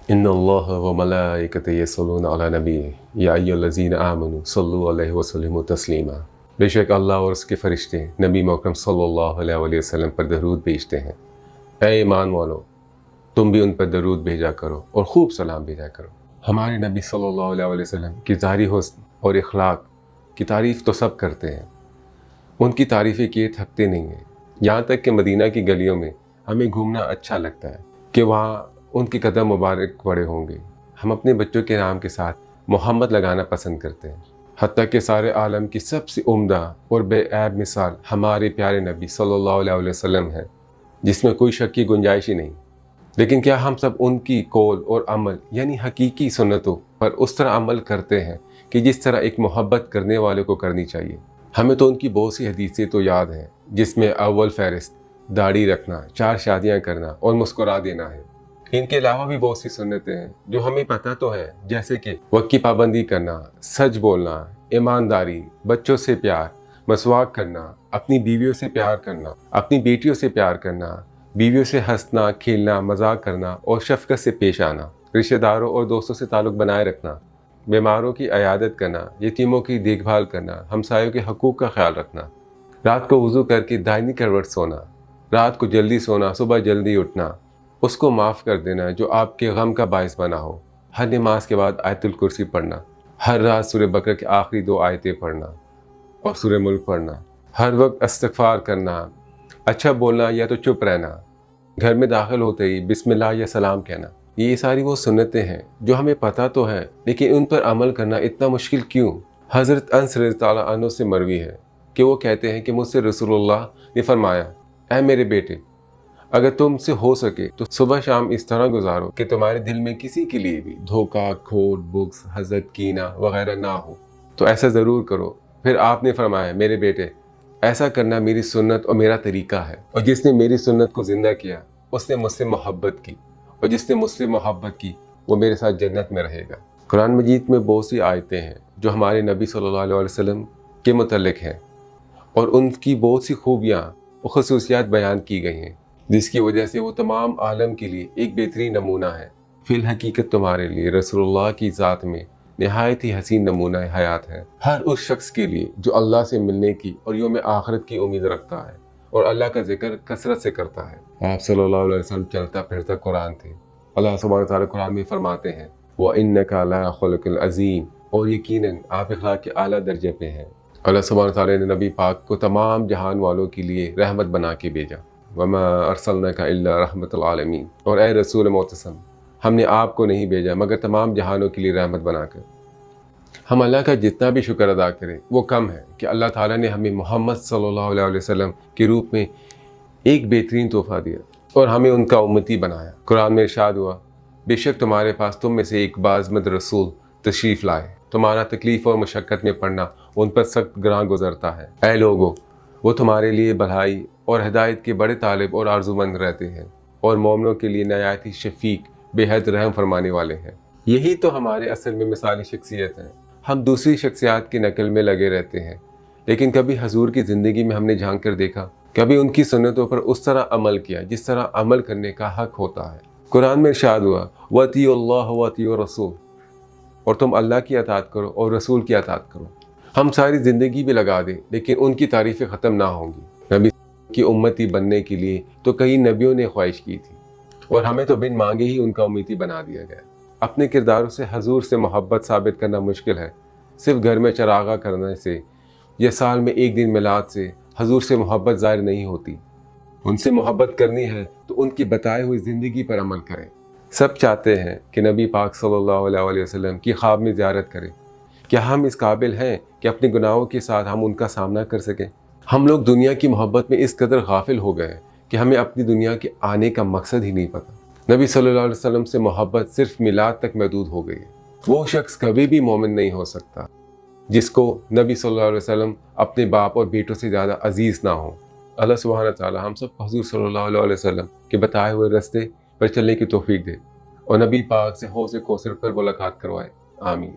ان اللہ و ملائکتہ یصلون علی نبی یا ایھا الذین آمنوا صلوا علیہ وسلموا تسلیما۔ بے شک اللہ اور اس کے فرشتے نبی محترم صلی اللہ علیہ وسلم پر درود بھیجتے ہیں۔ اے ایمان والو، تم بھی ان پر درود بھیجا کرو اور خوب سلام بھیجا کرو۔ ہمارے نبی صلی اللہ علیہ وسلم کی ظاہری حسن اور اخلاق کی تعریف تو سب کرتے ہیں، ان کی تعریفیں کیے تھکتے نہیں ہیں، یہاں تک کہ مدینہ کی گلیوں میں ہمیں گھومنا اچھا لگتا ہے کہ وہاں ان کے قدم مبارک پڑے ہوں گے۔ ہم اپنے بچوں کے نام کے ساتھ محمد لگانا پسند کرتے ہیں، حتیٰ کہ سارے عالم کی سب سے عمدہ اور بے عیب مثال ہمارے پیارے نبی صلی اللہ علیہ وسلم ہے، جس میں کوئی شک کی گنجائش ہی نہیں۔ لیکن کیا ہم سب ان کی قول اور عمل یعنی حقیقی سنتوں پر اس طرح عمل کرتے ہیں کہ جس طرح ایک محبت کرنے والے کو کرنی چاہیے؟ ہمیں تو ان کی بہت سی حدیثیں تو یاد ہیں، جس میں اول فہرست داڑھی رکھنا، 4 شادیاں کرنا اور مسکرا دینا ہے۔ ان کے علاوہ بھی بہت سی سنتیں ہیں جو ہمیں پتہ تو ہے، جیسے کہ وقت کی پابندی کرنا، سچ بولنا، ایمانداری، بچوں سے پیار، مسواک کرنا، اپنی بیویوں سے پیار کرنا، اپنی بیٹیوں سے پیار کرنا، بیویوں سے ہنسنا، کھیلنا، مذاق کرنا اور شفقت سے پیش آنا، رشتہ داروں اور دوستوں سے تعلق بنائے رکھنا، بیماروں کی عیادت کرنا، یتیموں کی دیکھ بھال کرنا، ہمسایوں کے حقوق کا خیال رکھنا، رات کو وضو کر کے دائمی کروٹ سونا، رات کو جلدی سونا، صبح جلدی اٹھنا، اس کو معاف کر دینا جو آپ کے غم کا باعث بنا ہو، ہر نماز کے بعد آیت الکرسی پڑھنا، ہر رات سورہ بقرہ کی آخری 2 آیتیں پڑھنا اور سورہ ملک پڑھنا، ہر وقت استغفار کرنا، اچھا بولنا یا تو چپ رہنا، گھر میں داخل ہوتے ہی بسم اللہ یا سلام کہنا۔ یہ ساری وہ سنتیں ہیں جو ہمیں پتہ تو ہے، لیکن ان پر عمل کرنا اتنا مشکل کیوں؟ حضرت انس رضی اللہ عنہ سے مروی ہے کہ وہ کہتے ہیں کہ مجھ سے رسول اللہ نے فرمایا، اے میرے بیٹے، اگر تم سے ہو سکے تو صبح شام اس طرح گزارو کہ تمہارے دل میں کسی کے لیے بھی دھوکہ، کھوٹ، بغض، حسد، کینہ وغیرہ نہ ہو تو ایسا ضرور کرو۔ پھر آپ نے فرمایا، میرے بیٹے، ایسا کرنا میری سنت اور میرا طریقہ ہے، اور جس نے میری سنت کو زندہ کیا اس نے مجھ سے محبت کی، اور جس نے مجھ سے محبت کی وہ میرے ساتھ جنت میں رہے گا۔ قرآن مجید میں بہت سی آیتیں ہیں جو ہمارے نبی صلی اللہ علیہ وسلم کے متعلق ہیں، اور ان کی بہت سی خوبیاں اور خصوصیات بیان کی گئی ہیں، جس کی وجہ سے وہ تمام عالم کے لیے ایک بہترین نمونہ ہے۔ فی الحقیقت تمہارے لیے رسول اللہ کی ذات میں نہایت ہی حسین نمونہ حیات ہے، ہر اس شخص کے لیے جو اللہ سے ملنے کی اور یوم آخرت کی امید رکھتا ہے اور اللہ کا ذکر کثرت سے کرتا ہے۔ آپ صلی اللہ علیہ وسلم چلتا پھرتا قرآن تھے۔ اللہ سبحانہ تعالیٰ قرآن میں فرماتے ہیں، وَإِنَّكَ لَعَلَىٰ خُلُقٍ عَظِيمٍ، اور یقیناً آپ اخلاق کے اعلیٰ درجے پہ ہیں۔ اللہ سبحانہ تعالیٰ نے نبی پاک کو تمام جہان والوں کے لیے رحمت بنا کے بھیجا، وَمَا أَرْسَلْنَاكَ إِلَّا رَحْمَةً لِلْعَالَمِينَ، اور اے رسول محتشم، ہم نے آپ کو نہیں بھیجا مگر تمام جہانوں کے لیے رحمت بنا کر۔ ہم اللہ کا جتنا بھی شکر ادا کریں وہ کم ہے کہ اللہ تعالیٰ نے ہمیں محمد صلی اللہ علیہ وسلم کے روپ میں ایک بہترین تحفہ دیا اور ہمیں ان کا امتی بنایا۔ قرآن میں ارشاد ہوا، بے شک تمہارے پاس تم میں سے ایک باعزمت رسول تشریف لائے، تمہارا تکلیف اور مشقت میں پڑنا ان پر سخت گراں گزرتا ہے۔ اے لوگو، وہ تمہارے لیے بھلائی اور ہدایت کے بڑے طالب اور آرزومند رہتے ہیں، اور مومنوں کے لیے نہایت ہی شفیق، بے حد رحم فرمانے والے ہیں۔ یہی تو ہمارے اصل میں مثالی شخصیت ہے۔ ہم دوسری شخصیات کی نقل میں لگے رہتے ہیں، لیکن کبھی حضور کی زندگی میں ہم نے جھانک کر دیکھا، کبھی ان کی سنتوں پر اس طرح عمل کیا جس طرح عمل کرنے کا حق ہوتا ہے۔ قرآن میں ارشاد ہوا، وَأَطِیعُوا اللَّهَ وَأَطِیعُوا الرَّسُولَ، اور تم اللہ کی اطاعت کرو اور رسول کی اطاعت کرو۔ ہم ساری زندگی بھی لگا دیں لیکن ان کی تعریفیں ختم نہ ہوں گی۔ نبی کی امتی بننے کے لیے تو کئی نبیوں نے خواہش کی تھی، اور ہمیں تو بن مانگے ہی ان کا امیتی بنا دیا گیا۔ اپنے کرداروں سے حضور سے محبت ثابت کرنا مشکل ہے۔ صرف گھر میں چراغاں کرنے سے یا سال میں ایک دن میلاد سے حضور سے محبت ظاہر نہیں ہوتی۔ ان سے محبت کرنی ہے تو ان کی بتائی ہوئی زندگی پر عمل کریں۔ سب چاہتے ہیں کہ نبی پاک صلی اللہ علیہ وسلم کی خواب میں زیارت کریں۔ کیا ہم اس قابل ہیں کہ اپنے گناہوں کے ساتھ ہم ان کا سامنا کر سکیں؟ ہم لوگ دنیا کی محبت میں اس قدر غافل ہو گئے کہ ہمیں اپنی دنیا کے آنے کا مقصد ہی نہیں پتہ۔ نبی صلی اللہ علیہ وسلم سے محبت صرف میلاد تک محدود ہو گئی ہے۔ وہ شخص کبھی بھی مومن نہیں ہو سکتا جس کو نبی صلی اللہ علیہ وسلم اپنے باپ اور بیٹوں سے زیادہ عزیز نہ ہوں۔ اللہ سبحانہ تعالیٰ ہم سب کو حضور صلی اللہ علیہ وسلم کے بتائے ہوئے راستے پر چلنے کی توفیق دے، اور نبی پاک سے حوض کوثر پر ملاقات کروائے۔ آمین۔